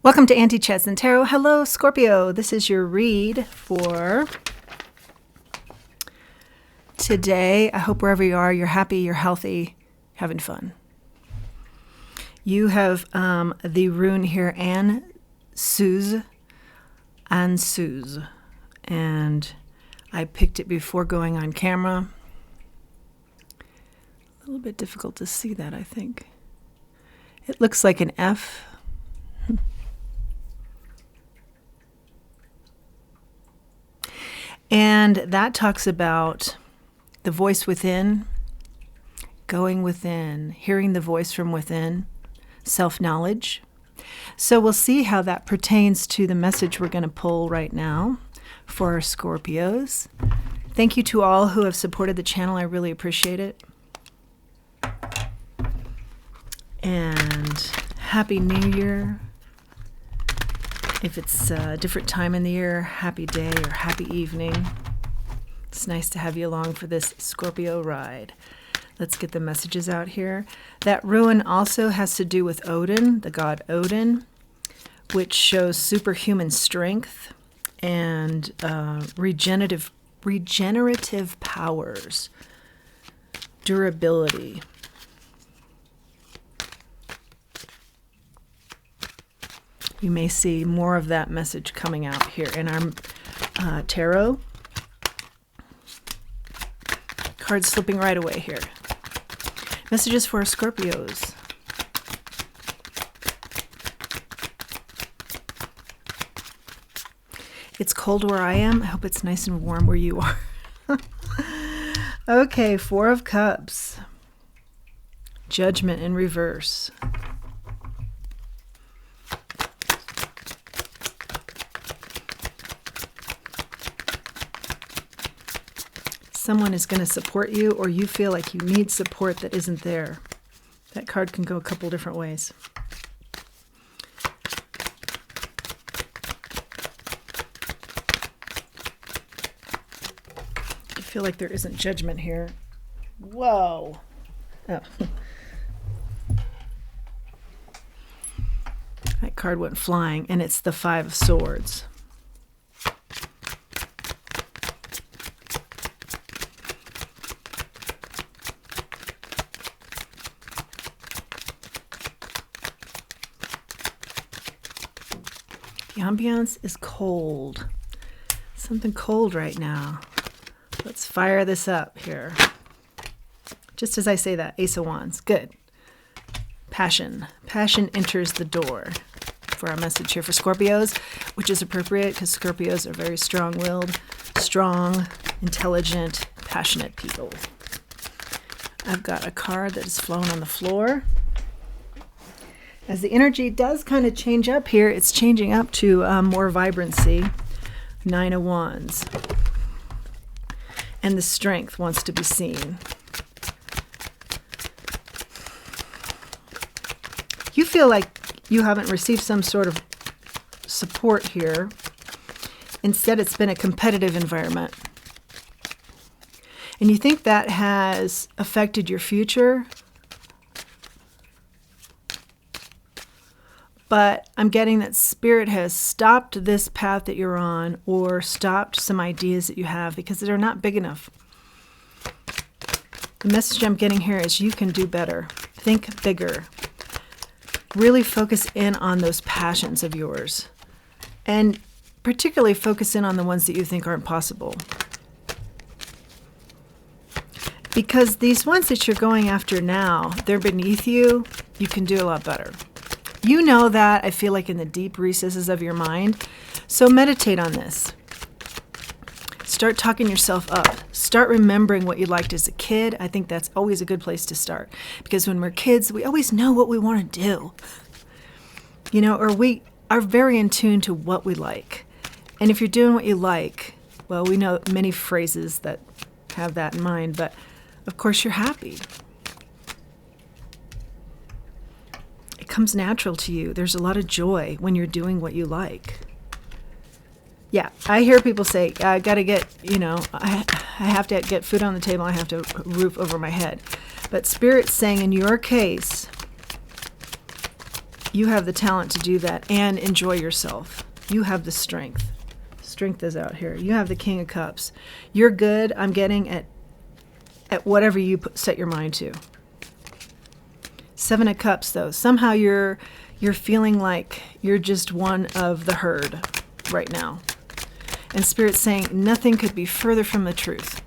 Welcome to Auntie Chats and Tarot. Hello, Scorpio. This is your read for today. I hope wherever you are, you're happy, you're healthy, having fun. You have the rune here, Ansuz, and I picked it before going on camera. A little bit difficult to see that, I think. It looks like an F. And that talks about the voice within, going within, hearing the voice from within, self-knowledge. So we'll see how that pertains to the message we're going to pull right now for our Scorpios. Thank you to all who have supported the channel. I really appreciate it. And Happy New Year. If it's a different time in the year, happy day or happy evening. It's nice to have you along for this Scorpio ride. Let's get the messages out here. That rune also has to do with Odin, the god Odin, which shows superhuman strength and regenerative powers, durability. You may see more of that message coming out here in our tarot. Cards slipping right away here. Messages for our Scorpios. It's cold where I am. I hope it's nice and warm where you are. Okay, Four of Cups. Judgment in reverse. Someone is going to support you, or you feel like you need support that isn't there. That card can go a couple different ways. I feel like there isn't judgment here. Whoa. Oh. That card went flying, and it's the Five of Swords. The ambiance is cold. Something cold right now. Let's fire this up here. Just as I say that, Ace of Wands. Good. Passion. Passion enters the door for our message here for Scorpios, which is appropriate because Scorpios are very strong-willed, strong, intelligent, passionate people. I've got a card that is flown on the floor. As the energy does kind of change up here, it's changing up to more vibrancy. Nine of Wands. And the strength wants to be seen. You feel like you haven't received some sort of support here. Instead, it's been a competitive environment. And you think that has affected your future. But I'm getting that Spirit has stopped this path that you're on, or stopped some ideas that you have because they're not big enough. The message I'm getting here is you can do better. Think bigger. Really focus in on those passions of yours. And particularly focus in on the ones that you think aren't possible. Because these ones that you're going after now, they're beneath you. You can do a lot better. You know that, I feel like, in the deep recesses of your mind. So meditate on this. Start talking yourself up. Start remembering what you liked as a kid. I think that's always a good place to start. Because when we're kids, we always know what we want to do. You know, or we are very in tune to what we like. And if you're doing what you like, well, we know many phrases that have that in mind. But, of course, you're happy. It comes natural to you. There's a lot of joy when you're doing what you like. Yeah, I hear people say, I got to get, I have to get food on the table. I have to roof over my head. But Spirit's saying in your case, You have the talent to do that and enjoy yourself. You have the strength. Strength is out here. You have the King of Cups. You're good, I'm getting, at whatever you set your mind to. Seven of Cups, though. Somehow you're feeling like you're just one of the herd right now. And Spirit's saying nothing could be further from the truth.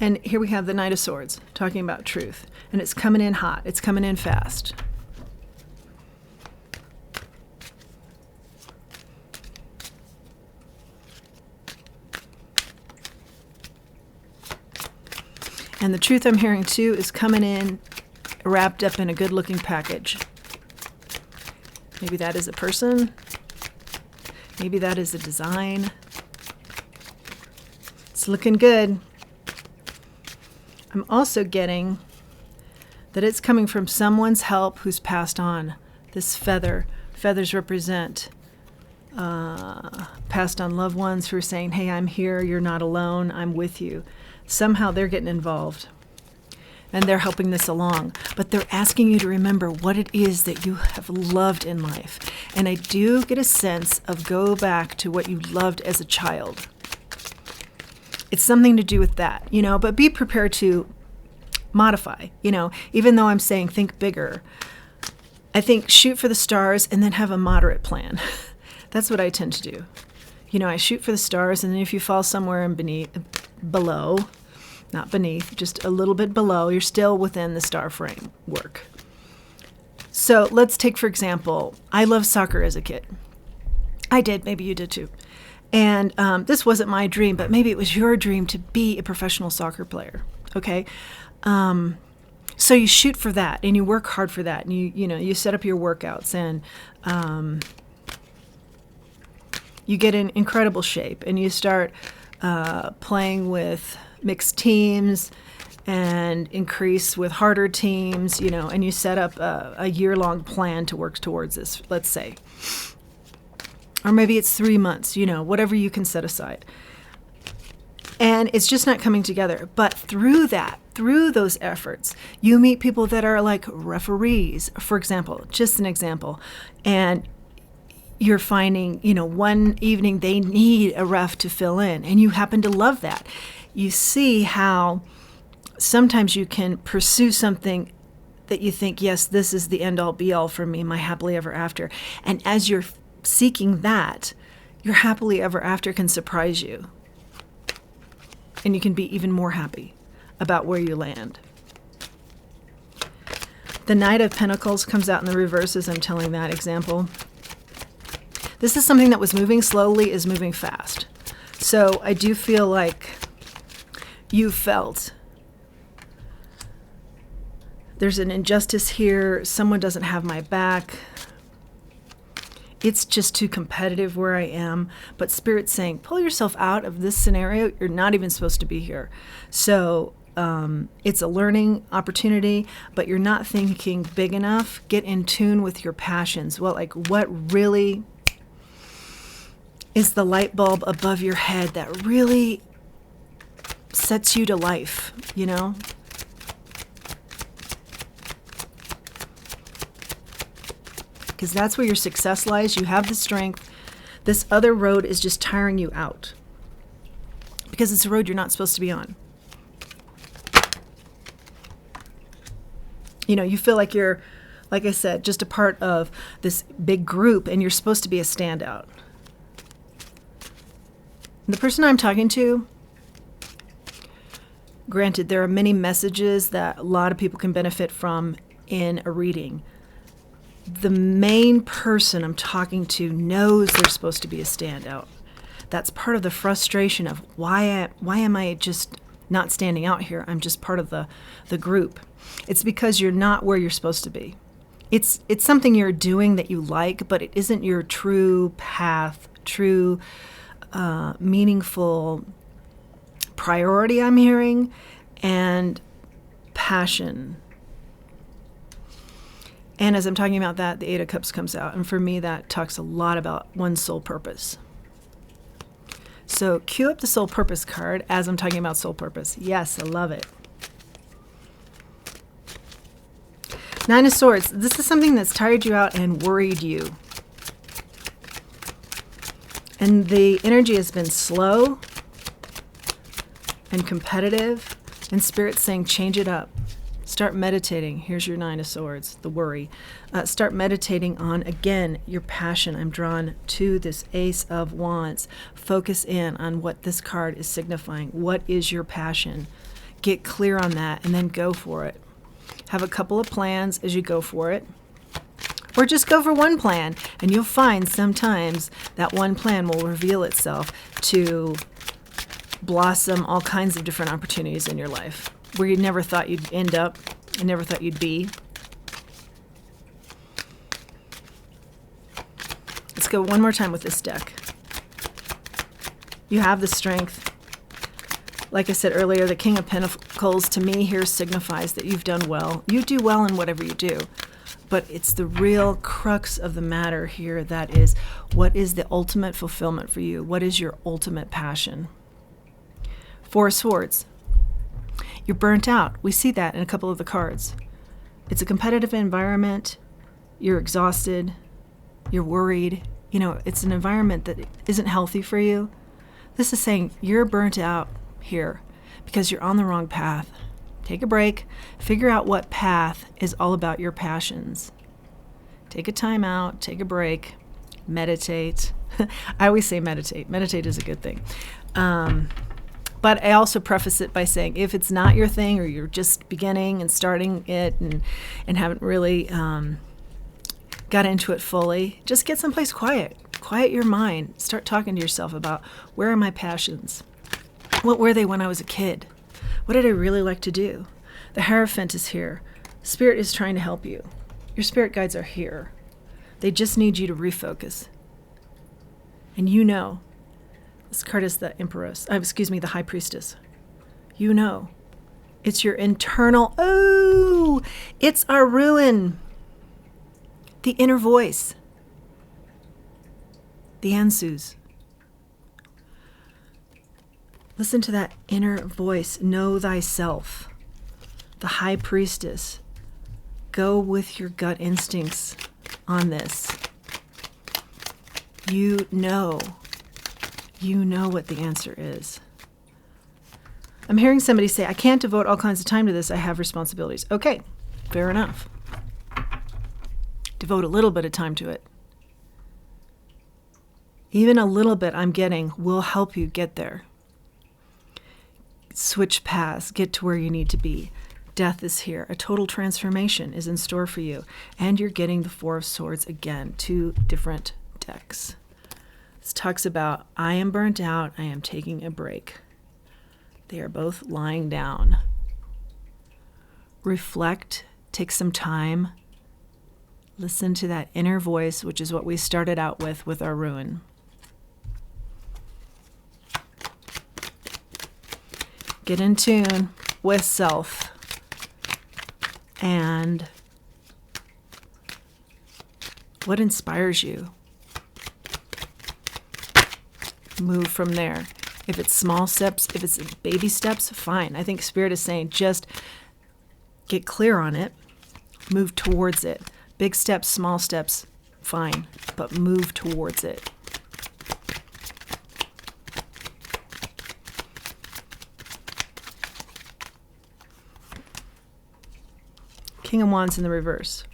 And here we have the Knight of Swords talking about truth. And it's coming in hot. It's coming in fast. And the truth I'm hearing too is coming in wrapped up in a good-looking package. Maybe that is a person. Maybe that is a design. It's looking good. I'm also getting that it's coming from someone's help who's passed on. This feather. Feathers represent passed on loved ones who are saying, hey, I'm here, you're not alone, I'm with you. Somehow they're getting involved and they're helping this along. But they're asking you to remember what it is that you have loved in life. And I do get a sense of go back to what you loved as a child. It's something to do with that, but be prepared to modify, even though I'm saying think bigger. I think shoot for the stars and then have a moderate plan. That's what I tend to do. I shoot for the stars, and then if you fall somewhere below, not beneath, just a little bit below, you're still within the star framework. So let's take, for example, I loved soccer as a kid. I did, maybe you did too. And this wasn't my dream, but maybe it was your dream to be a professional soccer player, okay? So you shoot for that, and you work hard for that, and you set up your workouts, and you get in incredible shape, and you start playing with mixed teams and increase with harder teams, and you set up a year-long plan to work towards this, let's say. Or maybe it's 3 months, whatever you can set aside. And it's just not coming together. But through those efforts, you meet people that are like referees, for example, just an example. And you're finding, one evening they need a ref to fill in, and you happen to love that. You see how sometimes you can pursue something that you think, yes, this is the end-all, be-all for me, my happily ever after. And as you're seeking that, your happily ever after can surprise you. And you can be even more happy about where you land. The Knight of Pentacles comes out in the reverse as I'm telling that example. This is something that was moving slowly is moving fast. So I do feel like you felt there's an injustice here. Someone doesn't have my back. It's just too competitive where I am. But Spirit's saying, pull yourself out of this scenario. You're not even supposed to be here. So it's a learning opportunity, but you're not thinking big enough. Get in tune with your passions. Well, like what really is the light bulb above your head that really sets you to life, Because that's where your success lies. You have the strength. This other road is just tiring you out because it's a road you're not supposed to be on. You feel like you're, like I said, just a part of this big group, and you're supposed to be a standout. The person I'm talking to, granted, there are many messages that a lot of people can benefit from in a reading. The main person I'm talking to knows they're supposed to be a standout. That's part of the frustration of why am I just not standing out here? I'm just part of the group. It's because you're not where you're supposed to be. It's something you're doing that you like, but it isn't your true path, true meaningful priority I'm hearing, and passion. And as I'm talking about that, the Eight of Cups comes out. And for me, that talks a lot about one's soul purpose. So cue up the soul purpose card as I'm talking about soul purpose. Yes, I love it. Nine of Swords. This is something that's tired you out and worried you. And the energy has been slow and competitive. And Spirit's saying, change it up. Start meditating. Here's your Nine of Swords, the worry. Start meditating on, again, your passion. I'm drawn to this Ace of Wands. Focus in on what this card is signifying. What is your passion? Get clear on that and then go for it. Have a couple of plans as you go for it. Or just go for one plan, and you'll find sometimes that one plan will reveal itself to blossom all kinds of different opportunities in your life where you never thought you'd end up and never thought you'd be. Let's go one more time with this deck. You have the strength. Like I said earlier, the King of Pentacles to me here signifies that you've done well. You do well in whatever you do. But it's the real crux of the matter here that is, what is the ultimate fulfillment for you? What is your ultimate passion? Four of Swords. You're burnt out. We see that in a couple of the cards. It's a competitive environment. You're exhausted. You're worried. You know, it's an environment that isn't healthy for you. This is saying you're burnt out here because you're on the wrong path. Take a break. Figure out what path is all about your passions. Take a time out. Take a break. Meditate. I always say meditate. Meditate is a good thing. But I also preface it by saying if it's not your thing or you're just beginning and starting it and haven't really got into it fully, just get someplace quiet. Quiet your mind. Start talking to yourself about, where are my passions? What were they when I was a kid? What did I really like to do? The Hierophant is here. Spirit is trying to help you. Your spirit guides are here. They just need you to refocus. And you know, this card is the Empress, the High Priestess. You know, it's your internal, it's our ruin. The inner voice. The Ansuz. Listen to that inner voice. Know thyself. The High Priestess. Go with your gut instincts on this. You know what the answer is. I'm hearing somebody say, I can't devote all kinds of time to this. I have responsibilities. Okay, fair enough. Devote a little bit of time to it. Even a little bit I'm getting will help you get there. Switch paths, get to where you need to be. Death is here. A total transformation is in store for you. And you're getting the Four of Swords again, two different decks. This talks about, I am burnt out, I am taking a break. They are both lying down. Reflect, take some time. Listen to that inner voice, which is what we started out with our ruin. Get in tune with self and what inspires you. Move from there. If it's small steps, if it's baby steps, fine. I think Spirit is saying just get clear on it, move towards it. Big steps, small steps, fine, but move towards it. King of Wands in the reverse.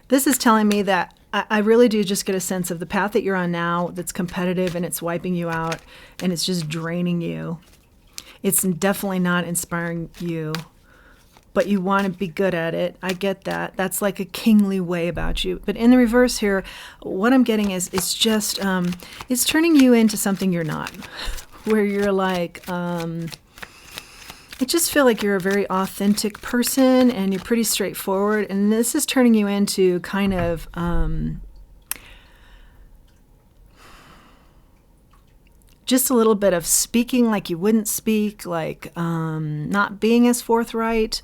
This is telling me that I really do just get a sense of the path that you're on now that's competitive and it's wiping you out and it's just draining you. It's definitely not inspiring you, but you want to be good at it. I get that. That's like a kingly way about you. But in the reverse here, what I'm getting is it's just, it's turning you into something you're not, where you're like, I just feel like you're a very authentic person and you're pretty straightforward. And this is turning you into kind of just a little bit of speaking like you wouldn't speak, like not being as forthright,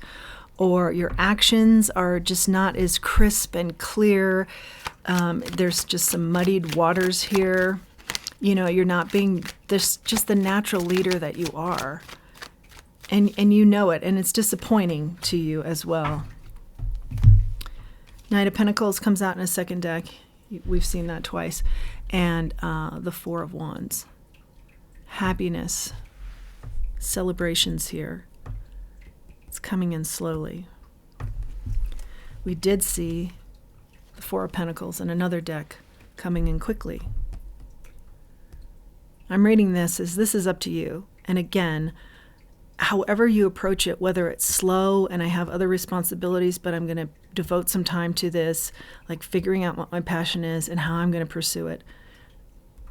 or your actions are just not as crisp and clear. There's just some muddied waters here. You know, you're not being this just the natural leader that you are. And you know it, and it's disappointing to you as well. Knight of Pentacles comes out in a second deck. We've seen that twice. And the Four of Wands. Happiness. Celebrations here. It's coming in slowly. We did see the Four of Pentacles in another deck coming in quickly. I'm reading this as this is up to you. And again, however you approach it, whether it's slow and I have other responsibilities, but I'm going to devote some time to this, like figuring out what my passion is and how I'm going to pursue it,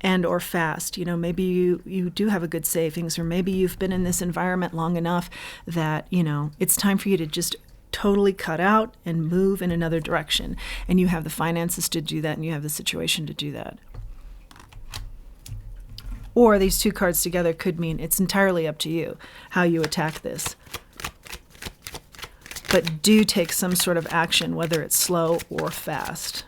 and or fast. You know, maybe you do have a good savings, or maybe you've been in this environment long enough that, you know, it's time for you to just totally cut out and move in another direction. And you have the finances to do that, and you have the situation to do that. Or these two cards together could mean it's entirely up to you how you attack this. But do take some sort of action, whether it's slow or fast.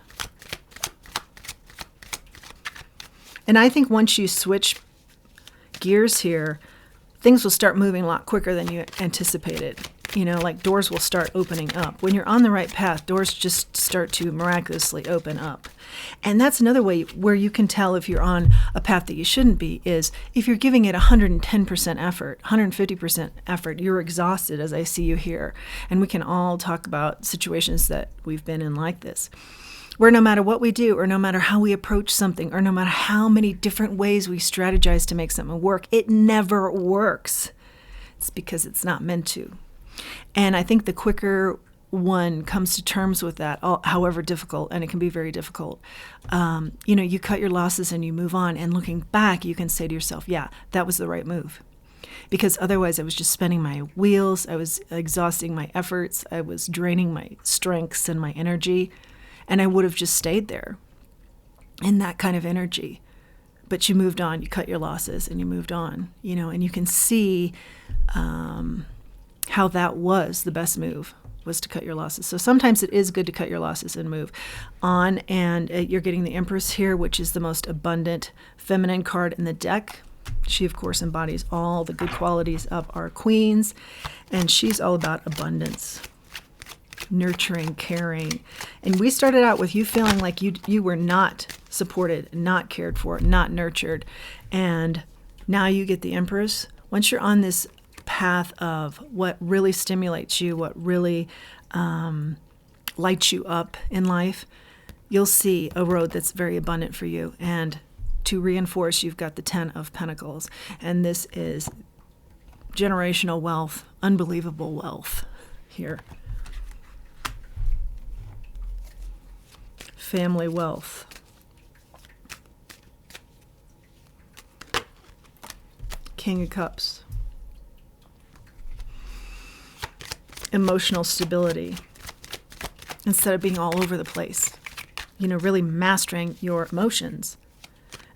And I think once you switch gears here, things will start moving a lot quicker than you anticipated. You know, like doors will start opening up. When you're on the right path, doors just start to miraculously open up. And that's another way where you can tell if you're on a path that you shouldn't be, is if you're giving it 110% effort, 150% effort, you're exhausted, as I see you here. And we can all talk about situations that we've been in like this, where no matter what we do, or no matter how we approach something, or no matter how many different ways we strategize to make something work, it never works. It's because it's not meant to. And I think the quicker one comes to terms with that, however difficult, and it can be very difficult, you know, you cut your losses and you move on. And looking back, you can say to yourself, yeah, that was the right move. Because otherwise I was just spinning my wheels. I was exhausting my efforts. I was draining my strengths and my energy. And I would have just stayed there in that kind of energy. But you moved on, you cut your losses, and you moved on, you know, and you can see how that was the best move, was to cut your losses. So sometimes it is good to cut your losses and move on. And you're getting the Empress here, which is the most abundant feminine card in the deck. She, of course, embodies all the good qualities of our queens. And she's all about abundance, nurturing, caring. And we started out with you feeling like you were not supported, not cared for, not nurtured. And now you get the Empress. Once you're on this path of what really stimulates you, what really lights you up in life, you'll see a road that's very abundant for you. And to reinforce, you've got the 10 of Pentacles. And this is generational wealth, unbelievable wealth here. Family wealth. King of Cups. Emotional stability. Instead of being all over the place. You know, really mastering your emotions.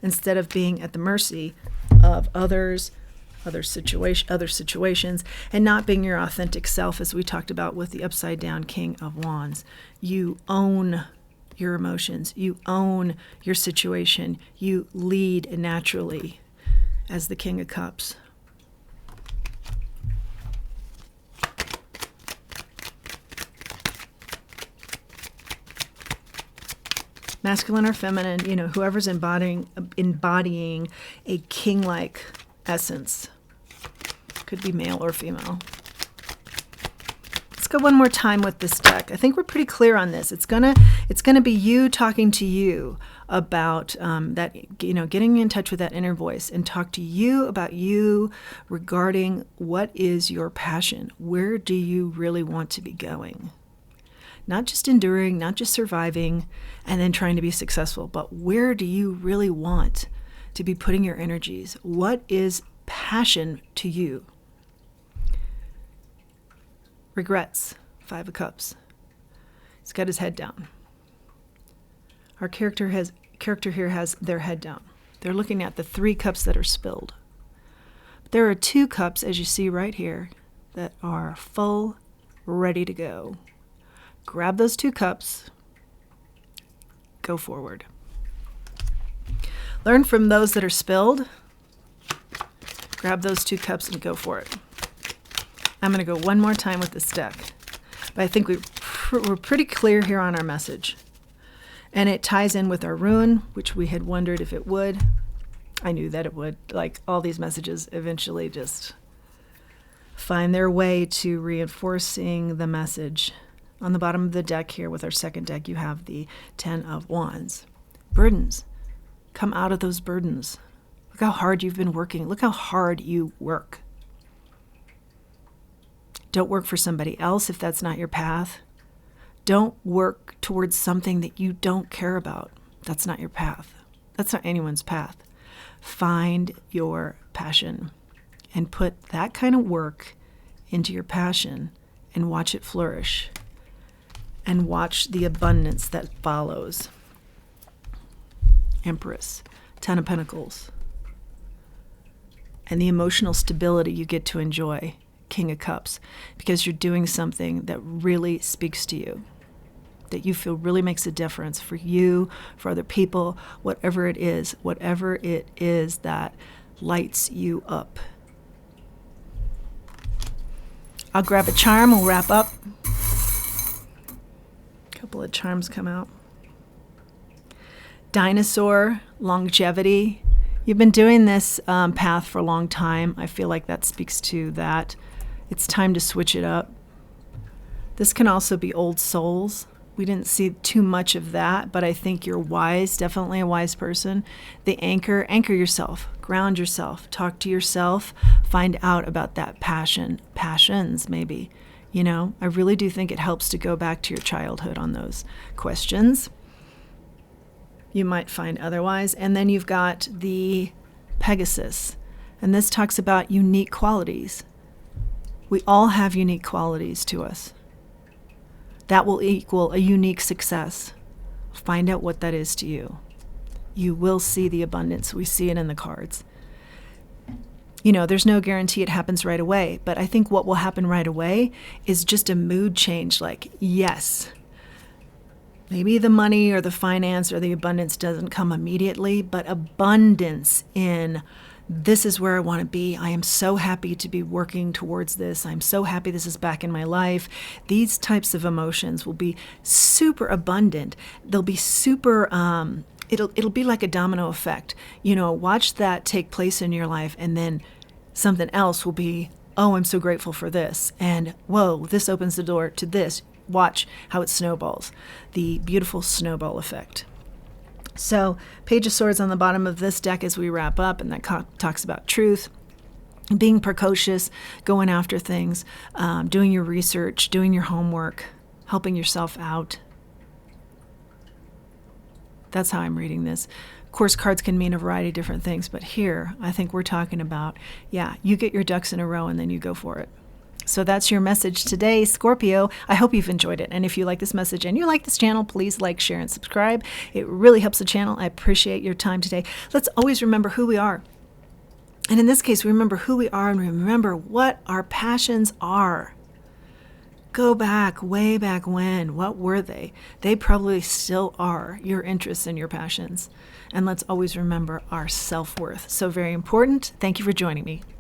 Instead of being at the mercy of others, other situations, and not being your authentic self, as we talked about with the upside down King of Wands. You own your emotions. You own your situation. You lead naturally as the King of Cups. Masculine or feminine, you know, whoever's embodying a king-like essence. Could be male or female. Let's go one more time with this deck. I think we're pretty clear on this. It's gonna be you talking to you about that, you know, getting in touch with that inner voice and talk to you about you regarding what is your passion. Where do you really want to be going? Not just enduring, not just surviving and then trying to be successful, but where do you really want to be putting your energies? What is passion to you? Regrets, 5 of Cups. He's got his head down. Our character here has their head down. They're looking at the 3 cups that are spilled. There are 2 cups, as you see right here, that are full, ready to go. Grab those 2 cups, Go forward. Learn from those that are spilled. Grab those 2 cups and go for it. I'm going to go one more time with this deck. But I think we're pretty clear here on our message. And it ties in with our rune, which we had wondered if it would. I knew that it would. Like, all these messages eventually just find their way to reinforcing the message. On the bottom of the deck here with our second deck, you have the 10 of Wands. Burdens. Come out of those burdens. Look how hard you've been working. Look how hard you work. Don't work for somebody else if that's not your path. Don't work towards something that you don't care about. That's not your path. That's not anyone's path. Find your passion and put that kind of work into your passion and watch it flourish and watch the abundance that follows. Empress, 10 of Pentacles, and the emotional stability you get to enjoy, King of Cups, because you're doing something that really speaks to you, that you feel really makes a difference for you, for other people, whatever it is that lights you up. I'll grab a charm, we'll wrap up. A couple of charms come out. Dinosaur, longevity. You've been doing this path for a long time. I feel like that speaks to that. It's time to switch it up. This can also be old souls. We didn't see too much of that, but I think you're wise, definitely a wise person. The anchor yourself, ground yourself, talk to yourself, find out about that passions maybe. You know, I really do think it helps to go back to your childhood on those questions. You might find otherwise. And then you've got the Pegasus, and this talks about unique qualities. We all have unique qualities to us. That will equal a unique success. Find out what that is to you. You will see the abundance. We see it in the cards. You know, there's no guarantee it happens right away, but I think what will happen right away is just a mood change, like, yes, maybe the money or the finance or the abundance doesn't come immediately, but abundance in this is where I want to be. I am so happy to be working towards this. I'm so happy this is back in my life. These types of emotions will be super abundant. They'll be super, it'll be like a domino effect. You know, watch that take place in your life, and then something else will be, oh, I'm so grateful for this. And whoa, this opens the door to this. Watch how it snowballs. The beautiful snowball effect. So, Page of Swords on the bottom of this deck as we wrap up, and that talks about truth, being precocious, going after things, doing your research, doing your homework, helping yourself out. That's how I'm reading this. Of course, cards can mean a variety of different things, but here, I think we're talking about, yeah, you get your ducks in a row and then you go for it. So that's your message today, Scorpio. I hope you've enjoyed it. And if you like this message and you like this channel, please like, share, and subscribe. It really helps the channel. I appreciate your time today. Let's always remember who we are. And in this case, remember who we are and remember what our passions are. Go back, way back when. What were they? They probably still are your interests and your passions. And let's always remember our self-worth. So very important. Thank you for joining me.